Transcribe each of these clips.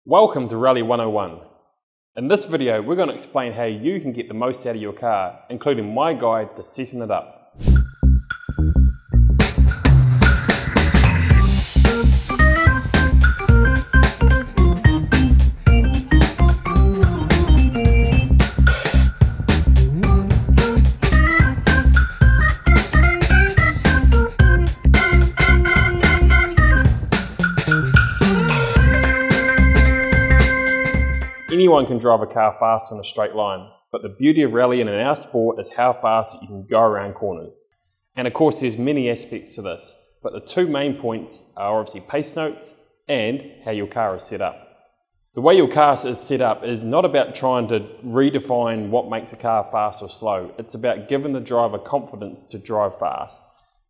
Welcome to Rally 101. In this video, we're going to explain how you can get the most out of your car, including my guide to setting it up. Anyone can drive a car fast in a straight line, but the beauty of rallying in our sport is how fast you can go around corners. And of course there's many aspects to this, but the two main points are obviously pace notes and how your car is set up. The way your car is set up is not about trying to redefine what makes a car fast or slow, it's about giving the driver confidence to drive fast.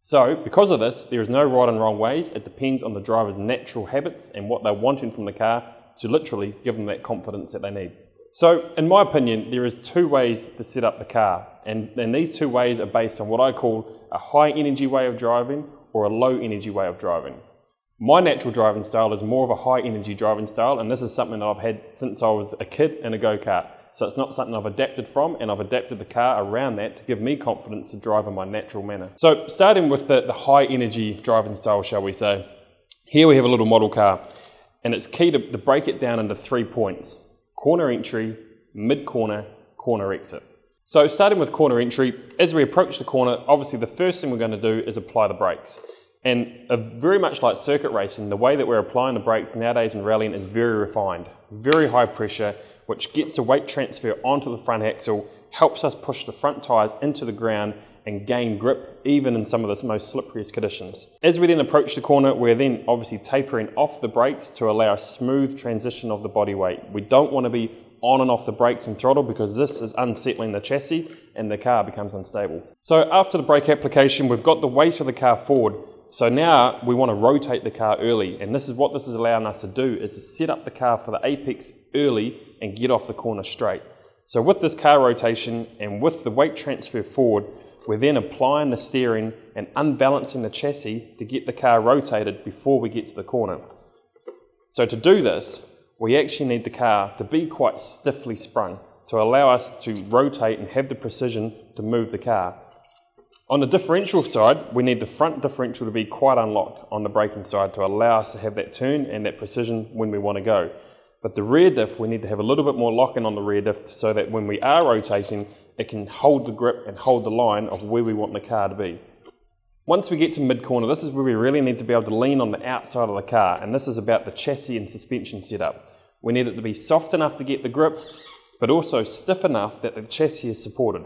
So because of this, there is no right and wrong ways, it depends on the driver's natural habits and what they're wanting from the car to literally give them that confidence that they need. So in my opinion, there is two ways to set up the car, and these two ways are based on what I call a high energy way of driving or a low energy way of driving. My natural driving style is more of a high energy driving style, and this is something that I've had since I was a kid in a go-kart. So it's not something I've adapted from, and I've adapted the car around that to give me confidence to drive in my natural manner. So starting with the high energy driving style, shall we say, here we have a little model car. And it's key to break it down into 3 points: corner entry, mid-corner, corner exit. So starting with corner entry, as we approach the corner, obviously the first thing we're going to do is apply the brakes. And very much like circuit racing, the way that we're applying the brakes nowadays in rallying is very refined, very high pressure, which gets the weight transfer onto the front axle, helps us push the front tyres into the ground and gain grip even in some of the most slipperiest conditions. As we then approach the corner, we're then obviously tapering off the brakes to allow a smooth transition of the body weight. We don't want to be on and off the brakes and throttle because this is unsettling the chassis and the car becomes unstable. So after the brake application, we've got the weight of the car forward. So now we want to rotate the car early, and this is what this is allowing us to do, is to set up the car for the apex early and get off the corner straight. So with this car rotation and with the weight transfer forward, we're then applying the steering and unbalancing the chassis to get the car rotated before we get to the corner. So to do this, we actually need the car to be quite stiffly sprung to allow us to rotate and have the precision to move the car. On the differential side, we need the front differential to be quite unlocked on the braking side to allow us to have that turn and that precision when we want to go. But the rear diff, we need to have a little bit more lock-in on the rear diff so that when we are rotating, it can hold the grip and hold the line of where we want the car to be. Once we get to mid-corner, this is where we really need to be able to lean on the outside of the car, and this is about the chassis and suspension setup. We need it to be soft enough to get the grip, but also stiff enough that the chassis is supported.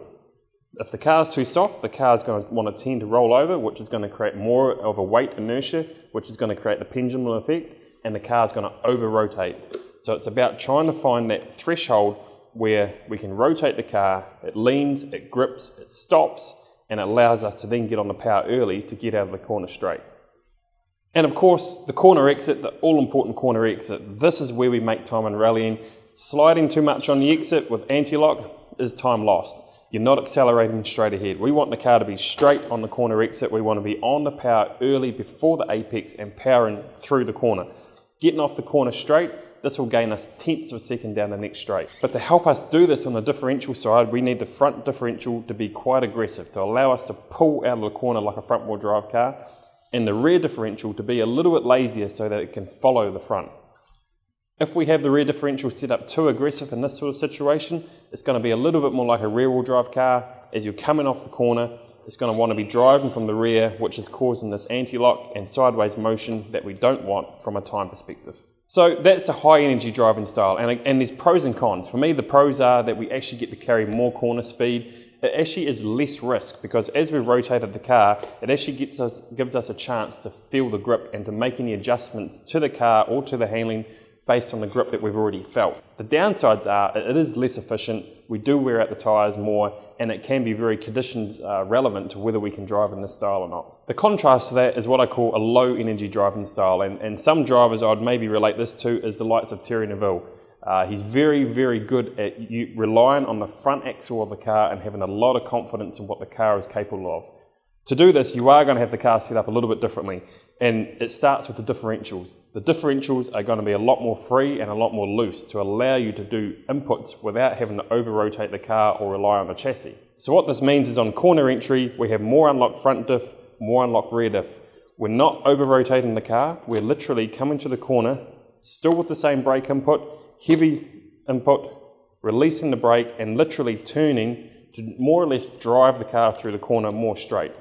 If the car is too soft, the car is going to want to tend to roll over, which is going to create more of a weight inertia, which is going to create the pendulum effect, and the car is going to over-rotate. So it's about trying to find that threshold where we can rotate the car, it leans, it grips, it stops, and it allows us to then get on the power early to get out of the corner straight. And of course, the corner exit, the all-important corner exit, this is where we make time in rallying. Sliding too much on the exit with anti-lock is time lost. You're not accelerating straight ahead. We want the car to be straight on the corner exit. We want to be on the power early before the apex and powering through the corner. Getting off the corner straight, this will gain us tenths of a second down the next straight. But to help us do this on the differential side, we need the front differential to be quite aggressive, to allow us to pull out of the corner like a front wheel drive car, and the rear differential to be a little bit lazier so that it can follow the front. If we have the rear differential set up too aggressive in this sort of situation, it's going to be a little bit more like a rear wheel drive car. As you're coming off the corner, it's going to want to be driving from the rear, which is causing this anti-lock and sideways motion that we don't want from a time perspective. So that's a high energy driving style, and there's pros and cons. For me, the pros are that we actually get to carry more corner speed. It actually is less risk because as we rotated the car, it actually gives us a chance to feel the grip and to make any adjustments to the car or to the handling based on the grip that we've already felt. The downsides are it is less efficient, we do wear out the tyres more, and it can be very conditions relevant to whether we can drive in this style or not. The contrast to that is what I call a low energy driving style, and some drivers I'd maybe relate this to is the likes of Terry Neville. He's very, very good at relying on the front axle of the car and having a lot of confidence in what the car is capable of. To do this, you are going to have the car set up a little bit differently. And it starts with the differentials. The differentials are going to be a lot more free and a lot more loose to allow you to do inputs without having to over-rotate the car or rely on the chassis. So what this means is on corner entry, we have more unlocked front diff, more unlocked rear diff. We're not over-rotating the car, we're literally coming to the corner, still with the same brake input, heavy input, releasing the brake and literally turning to more or less drive the car through the corner more straight.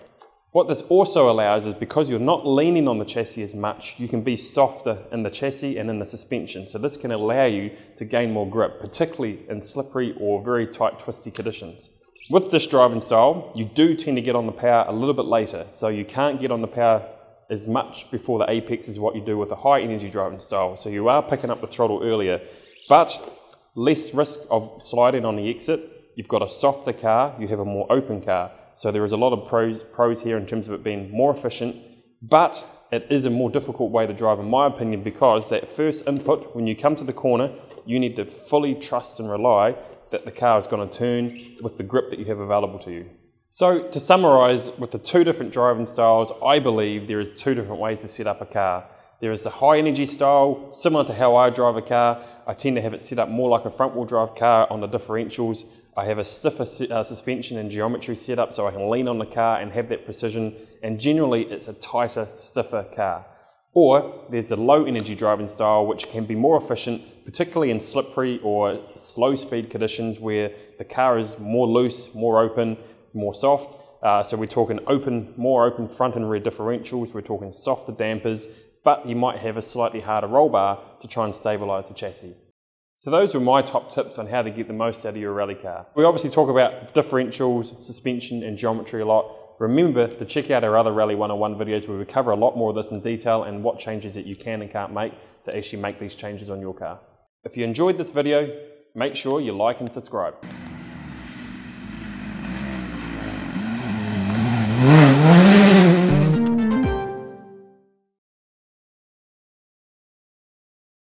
What this also allows is because you're not leaning on the chassis as much, you can be softer in the chassis and in the suspension. So this can allow you to gain more grip, particularly in slippery or very tight twisty conditions. With this driving style, you do tend to get on the power a little bit later. So you can't get on the power as much before the apex as what you do with a high energy driving style. So you are picking up the throttle earlier, but less risk of sliding on the exit. You've got a softer car, you have a more open car. So there is a lot of pros here in terms of it being more efficient, but it is a more difficult way to drive in my opinion, because that first input, when you come to the corner, you need to fully trust and rely that the car is going to turn with the grip that you have available to you. So to summarize, with the two different driving styles, I believe there is two different ways to set up a car. There is the high energy style, similar to how I drive a car. I tend to have it set up more like a front wheel drive car on the differentials. I have a stiffer suspension and geometry set up so I can lean on the car and have that precision, and generally it's a tighter, stiffer car. Or there's the low energy driving style, which can be more efficient, particularly in slippery or slow speed conditions where the car is more loose, more open, more soft. So we're talking more open front and rear differentials, we're talking softer dampers, but you might have a slightly harder roll bar to try and stabilize the chassis. So those were my top tips on how to get the most out of your rally car. We obviously talk about differentials, suspension and geometry a lot. Remember to check out our other Rally 101 videos where we cover a lot more of this in detail and what changes that you can and can't make to actually make these changes on your car. If you enjoyed this video, make sure you like and subscribe.